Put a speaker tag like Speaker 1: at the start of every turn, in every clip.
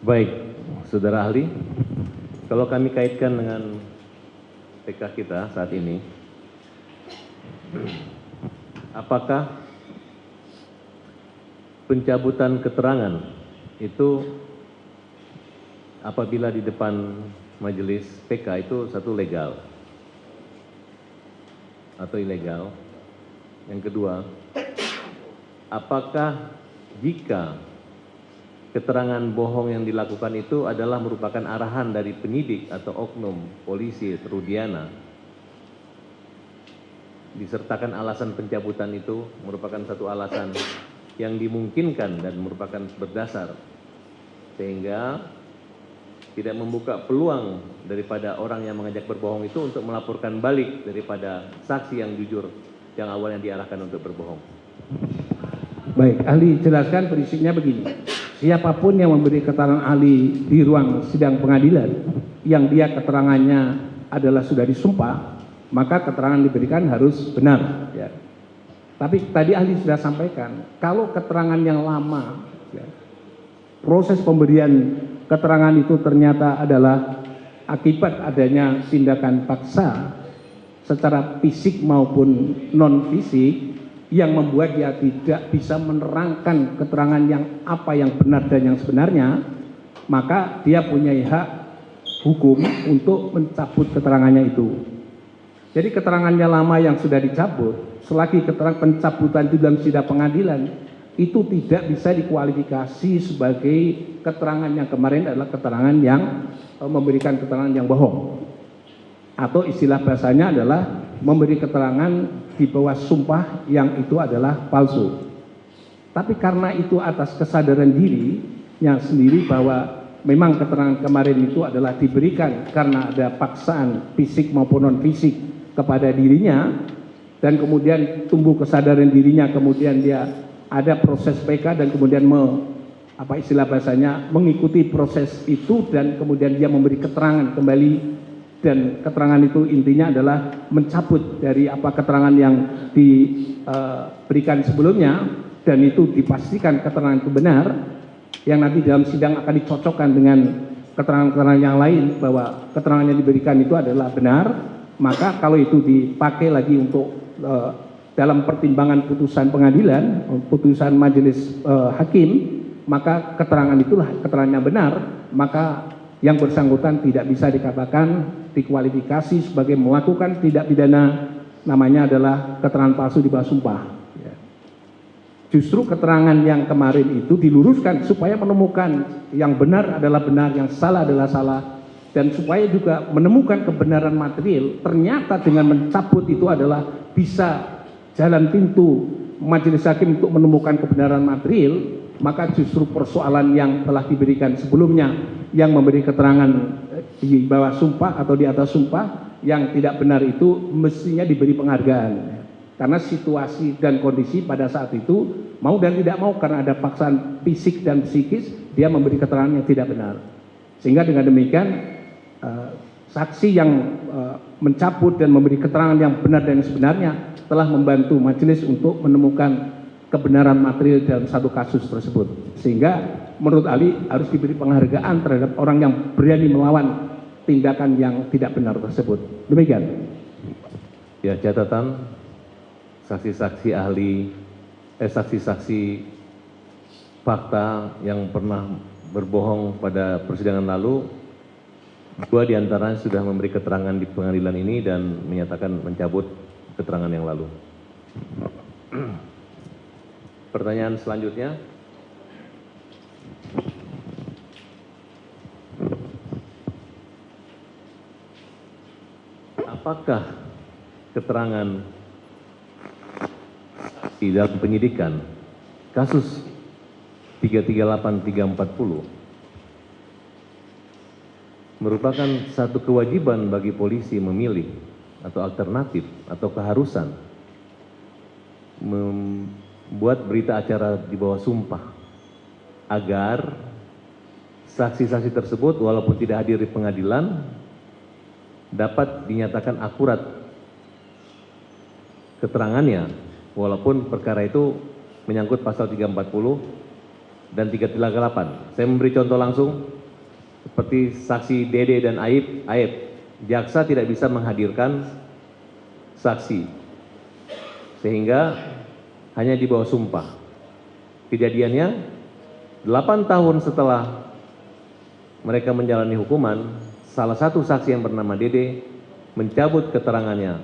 Speaker 1: Baik, saudara ahli, kalau kami kaitkan dengan PK kita saat ini, apakah pencabutan keterangan itu apabila di depan majelis PK itu satu legal atau ilegal? Yang kedua, apakah jika keterangan bohong yang dilakukan itu adalah merupakan arahan dari penyidik atau oknum polisi Rudiana, disertakan alasan pencabutan itu merupakan satu alasan yang dimungkinkan dan merupakan berdasar, sehingga tidak membuka peluang daripada orang yang mengajak berbohong itu untuk melaporkan balik daripada saksi yang jujur yang awalnya diarahkan untuk berbohong.
Speaker 2: Baik, ahli jelaskan prinsipnya begini. Siapapun yang memberi keterangan ahli di ruang sidang pengadilan yang dia keterangannya adalah sudah disumpah, maka keterangan diberikan harus benar. Ya. Tapi tadi ahli sudah sampaikan, kalau keterangan yang lama, ya, proses pemberian keterangan itu ternyata adalah akibat adanya tindakan paksa secara fisik maupun non fisik, yang membuat dia tidak bisa menerangkan keterangan yang apa yang benar dan yang sebenarnya, maka dia punya hak hukum untuk mencabut keterangannya itu. Jadi keterangannya lama yang sudah dicabut, selagi keterangan pencabutan itu dalam sidang pengadilan, itu tidak bisa dikualifikasi sebagai keterangan yang kemarin adalah keterangan yang memberikan keterangan yang bohong. Atau istilah bahasanya adalah memberi keterangan di bawah sumpah yang itu adalah palsu. Tapi karena itu atas kesadaran dirinya sendiri bahwa memang keterangan kemarin itu adalah diberikan karena ada paksaan fisik maupun non fisik kepada dirinya, dan kemudian tumbuh kesadaran dirinya, kemudian dia ada proses PK dan kemudian istilah bahasanya mengikuti proses itu, dan kemudian dia memberi keterangan kembali, dan keterangan itu intinya adalah mencabut dari apa keterangan yang diberikan sebelumnya, dan itu dipastikan keterangan itu benar, yang nanti dalam sidang akan dicocokkan dengan keterangan-keterangan yang lain bahwa keterangan yang diberikan itu adalah benar. Maka kalau itu dipakai lagi untuk dalam pertimbangan putusan pengadilan, putusan majelis hakim, maka keterangan itulah keterangan yang benar, maka yang bersangkutan tidak bisa dikatakan dikualifikasi sebagai melakukan tindak pidana, namanya adalah keterangan palsu di bawah sumpah. Justru keterangan yang kemarin itu diluruskan supaya menemukan yang benar adalah benar, yang salah adalah salah, dan supaya juga menemukan kebenaran material. Ternyata dengan mencabut itu adalah bisa jalan pintu majelis hakim untuk menemukan kebenaran material. Maka justru persoalan yang telah diberikan sebelumnya, yang memberi keterangan di bawah sumpah atau di atas sumpah yang tidak benar itu mestinya diberi penghargaan, karena situasi dan kondisi pada saat itu mau dan tidak mau, karena ada paksaan fisik dan psikis, dia memberi keterangan yang tidak benar. Sehingga dengan demikian saksi yang mencabut dan memberi keterangan yang benar dan yang sebenarnya telah membantu majelis untuk menemukan kebenaran material dalam satu kasus tersebut, sehingga menurut ahli harus diberi penghargaan terhadap orang yang berani melawan tindakan yang tidak benar tersebut. Demikian.
Speaker 1: Ya, catatan saksi-saksi ahli, saksi-saksi fakta yang pernah berbohong pada persidangan lalu, 2 diantaranya sudah memberi keterangan di pengadilan ini dan menyatakan mencabut keterangan yang lalu. Pertanyaan selanjutnya. Apakah keterangan di dalam penyidikan kasus 338340 merupakan satu kewajiban bagi polisi memilih atau alternatif atau keharusan membuat berita acara di bawah sumpah agar saksi-saksi tersebut walaupun tidak hadir di pengadilan dapat dinyatakan akurat keterangannya, walaupun perkara itu menyangkut pasal 340 dan 338. Saya memberi contoh langsung seperti saksi Dede dan Aib. Jaksa tidak bisa menghadirkan saksi sehingga hanya di bawah sumpah. Kejadiannya 8 tahun setelah mereka menjalani hukuman, salah satu saksi yang bernama Dede mencabut keterangannya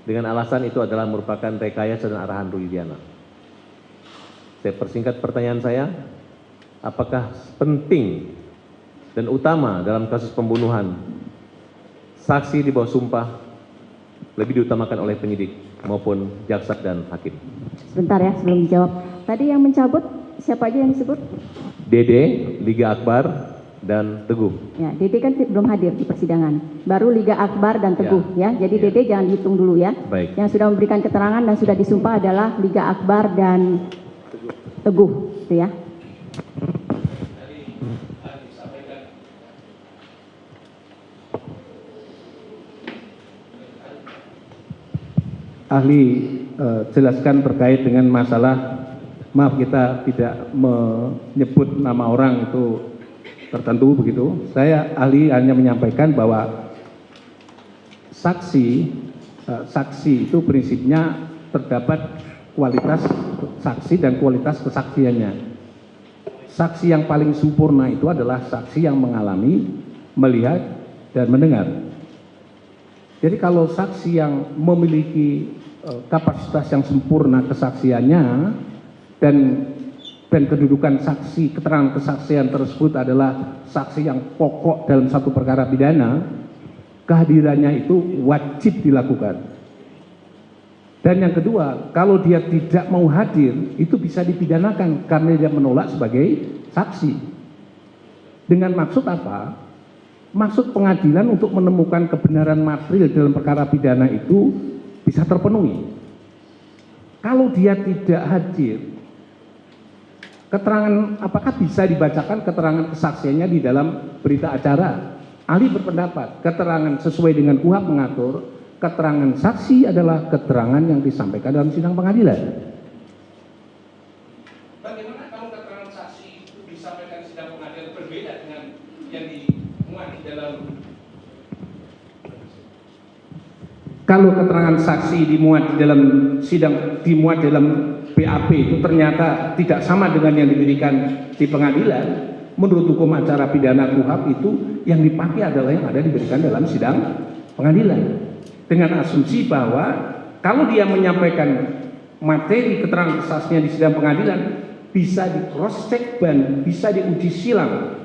Speaker 1: dengan alasan itu adalah merupakan rekayasa dan arahan Rudiana. Saya persingkat pertanyaan saya, apakah penting dan utama dalam kasus pembunuhan saksi di bawah sumpah lebih diutamakan oleh penyidik maupun jaksa dan hakim?
Speaker 3: Sebentar ya, sebelum dijawab. Tadi yang mencabut siapa aja yang disebut?
Speaker 1: Dede, Liga Akbar, dan Teguh.
Speaker 3: Ya, Dede kan belum hadir di persidangan. Baru Liga Akbar dan Teguh ya. Jadi Dede jangan dihitung dulu ya.
Speaker 1: Baik.
Speaker 3: Yang sudah memberikan keterangan dan sudah disumpah adalah Liga Akbar dan Teguh, itu ya.
Speaker 2: Ahli jelaskan terkait dengan masalah, maaf kita tidak menyebut nama orang itu tertentu begitu. Saya ahli hanya menyampaikan bahwa saksi itu prinsipnya terdapat kualitas saksi dan kualitas kesaksiannya. Saksi yang paling sempurna itu adalah saksi yang mengalami, melihat, dan mendengar. Jadi kalau saksi yang memiliki kapasitas yang sempurna kesaksiannya dan kedudukan saksi, keterangan kesaksian tersebut adalah saksi yang pokok dalam satu perkara pidana, kehadirannya itu wajib dilakukan. Dan yang kedua, kalau dia tidak mau hadir, itu bisa dipidanakan karena dia menolak sebagai saksi. Dengan maksud apa? Maksud pengadilan untuk menemukan kebenaran material dalam perkara pidana itu bisa terpenuhi. Kalau dia tidak hadir, keterangan apakah bisa dibacakan keterangan kesaksiannya di dalam berita acara? Ahli berpendapat keterangan sesuai dengan KUHP mengatur keterangan saksi adalah keterangan yang disampaikan dalam sidang pengadilan. Bagaimana kalau keterangan saksi itu disampaikan di sidang pengadilan berbeda dengan yang dimuat di dalam? Kalau keterangan saksi dimuat di dalam sidang, dimuat dalam BAP itu ternyata tidak sama dengan yang diberikan di pengadilan, menurut hukum acara pidana KUHP itu yang dipakai adalah yang ada diberikan dalam sidang pengadilan. Dengan asumsi bahwa kalau dia menyampaikan materi keterangan kesaksiannya di sidang pengadilan bisa di cross check dan bisa diuji silang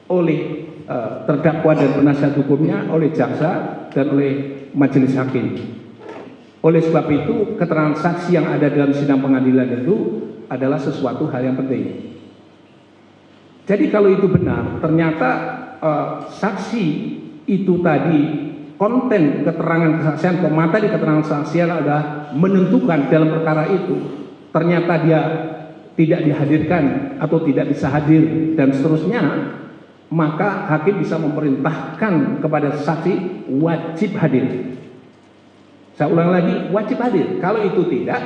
Speaker 2: oleh terdakwa dan penasihat hukumnya, oleh jaksa dan oleh majelis hakim. Oleh sebab itu keterangan saksi yang ada dalam sidang pengadilan itu adalah sesuatu hal yang penting. Jadi kalau itu benar, ternyata saksi itu tadi konten keterangan kesaksian, materi keterangan kesaksian adalah menentukan dalam perkara itu. Ternyata dia tidak dihadirkan atau tidak bisa hadir dan seterusnya, maka hakim bisa memerintahkan kepada saksi wajib hadir. Saya ulang lagi, wajib hadir. Kalau itu tidak,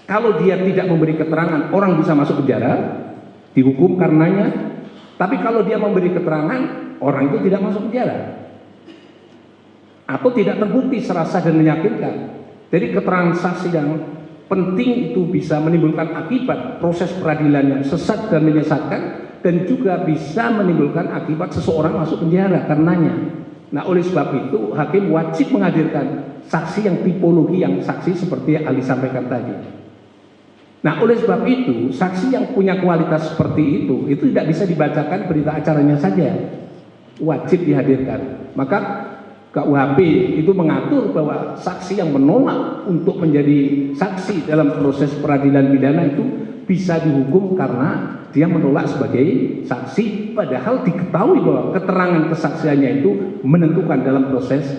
Speaker 2: kalau dia tidak memberi keterangan, orang bisa masuk penjara, dihukum karenanya. Tapi kalau dia memberi keterangan, orang itu tidak masuk penjara atau tidak terbukti serasa dan meyakinkan. Jadi keterangan saksi yang penting itu bisa menimbulkan akibat proses peradilan yang sesat dan menyesatkan, dan juga bisa menimbulkan akibat seseorang masuk penjara karenanya. Nah, oleh sebab itu hakim wajib menghadirkan saksi yang tipologi yang saksi seperti yang Ali sampaikan tadi. Nah, oleh sebab itu saksi yang punya kualitas seperti itu tidak bisa dibacakan berita acaranya saja, wajib dihadirkan. Maka KUHP itu mengatur bahwa saksi yang menolak untuk menjadi saksi dalam proses peradilan pidana itu bisa dihukum karena dia menolak sebagai saksi, padahal diketahui bahwa keterangan kesaksiannya itu menentukan dalam proses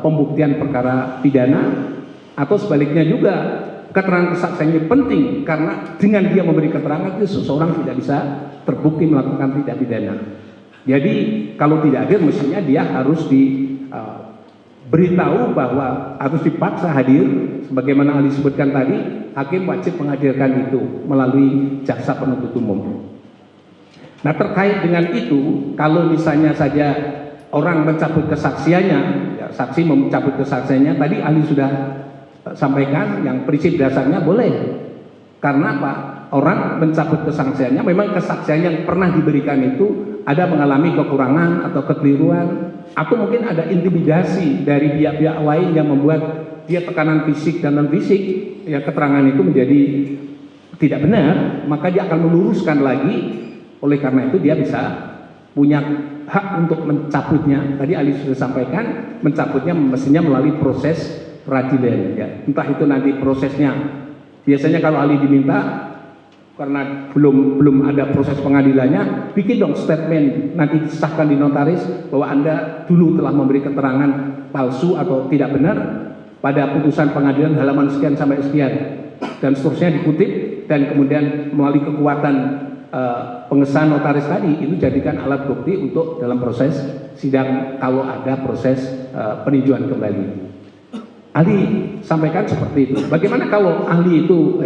Speaker 2: pembuktian perkara pidana. Atau sebaliknya juga keterangan kesaksiannya penting karena dengan dia memberi keterangan itu seseorang tidak bisa terbukti melakukan tindak pidana. Jadi kalau tidak hadir mestinya dia harus beritahu bahwa harus dipaksa hadir, sebagaimana ahli sebutkan tadi, hakim wajib menghadirkan itu melalui jaksa penuntut umum. Nah, terkait dengan itu, kalau misalnya saja orang mencabut kesaksiannya, ya, saksi mencabut kesaksiannya, tadi ahli sudah sampaikan yang prinsip dasarnya boleh. Karena apa? Orang mencabut kesaksiannya, memang kesaksian yang pernah diberikan itu ada mengalami kekurangan atau kekeliruan, atau mungkin ada intimidasi dari pihak-pihak lain yang membuat dia tekanan fisik dan non fisik, ya keterangan itu menjadi tidak benar, maka dia akan meluruskan lagi. Oleh karena itu dia bisa punya hak untuk mencabutnya. Tadi Ali sudah sampaikan, mencabutnya mestinya melalui proses peradilan, ya. Entah itu nanti prosesnya, biasanya kalau ahli diminta karena belum ada proses pengadilannya, bikin dong statement, nanti disahkan di notaris bahwa Anda dulu telah memberi keterangan palsu atau tidak benar pada putusan pengadilan halaman sekian sampai sekian, dan seterusnya dikutip, dan kemudian melalui kekuatan pengesahan notaris tadi itu jadikan alat bukti untuk dalam proses sidang kalau ada proses peninjauan kembali. Ahli sampaikan seperti itu. Bagaimana kalau ahli itu,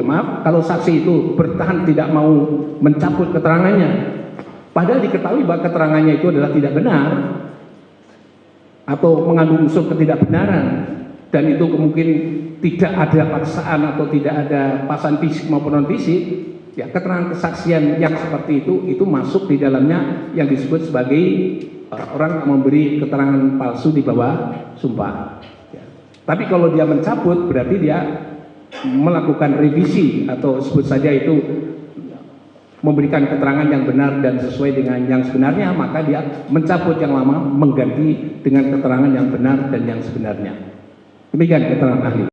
Speaker 2: kalau saksi itu bertahan tidak mau mencabut keterangannya, padahal diketahui bahwa keterangannya itu adalah tidak benar atau mengandung unsur ketidakbenaran, dan itu mungkin tidak ada paksaan atau tidak ada paksaan fisik maupun non fisik, ya keterangan kesaksian yang seperti itu masuk di dalamnya yang disebut sebagai orang yang memberi keterangan palsu di bawah sumpah. Tapi kalau dia mencabut berarti dia melakukan revisi atau sebut saja itu memberikan keterangan yang benar dan sesuai dengan yang sebenarnya, maka dia mencabut yang lama mengganti dengan keterangan yang benar dan yang sebenarnya. Demikian keterangan ahli.